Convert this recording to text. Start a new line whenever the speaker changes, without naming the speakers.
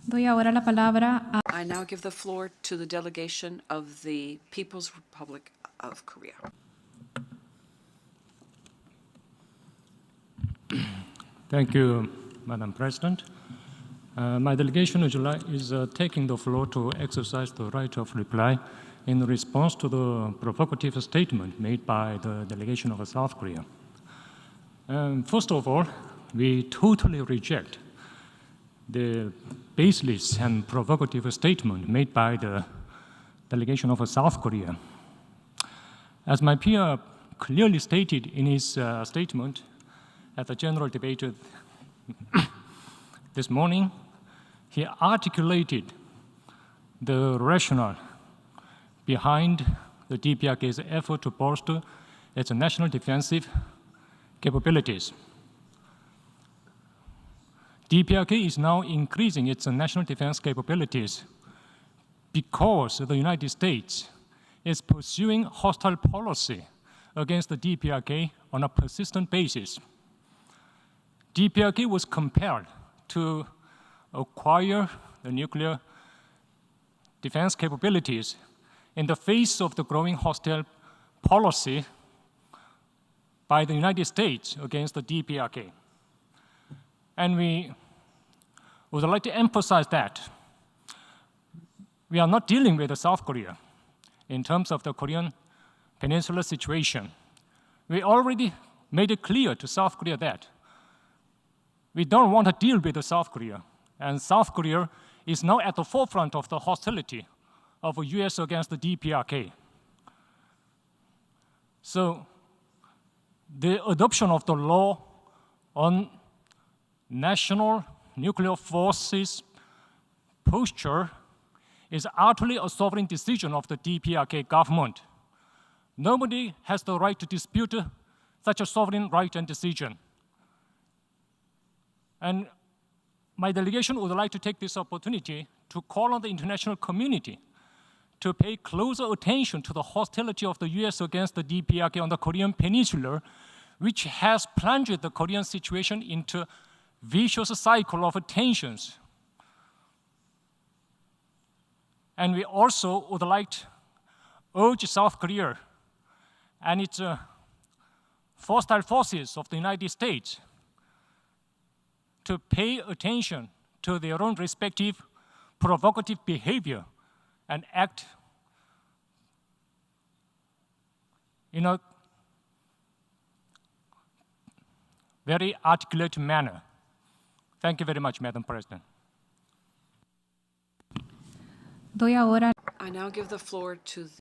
Doy ahora la palabra a
I now give the floor to the delegation of the People's Republic of Korea.
Thank you, Madam President. My delegation is taking the floor to exercise the right of reply in response to the provocative statement made by the delegation of South Korea. First of all, we totally reject the baseless and provocative statement made by the delegation of South Korea. As my peer clearly stated in his statement at the general debate this morning, he articulated the rationale behind the DPRK's effort to bolster its national defensive capabilities. DPRK is now increasing its national defense capabilities because the United States is pursuing hostile policy against the DPRK on a persistent basis. DPRK was compelled to acquire the nuclear defense capabilities in the face of the growing hostile policy by the United States against the DPRK. And we would like to emphasize that we are not dealing with South Korea in terms of the Korean Peninsula situation. We already made it clear to South Korea that we don't want to deal with South Korea, and South Korea is now at the forefront of the hostility of the US against the DPRK. So the adoption of the law on national nuclear forces posture is utterly a sovereign decision of the DPRK government. Nobody has the right to dispute such a sovereign right and decision. And my delegation would like to take this opportunity to call on the international community to pay closer attention to the hostility of the US against the DPRK on the Korean Peninsula, which has plunged the Korean situation into vicious cycle of tensions. And we also would like to urge South Korea and its hostile forces of the United States to pay attention to their own respective provocative behavior and act in a very articulate manner. Thank you very much, Madam President.
doy ahora
I now give the floor to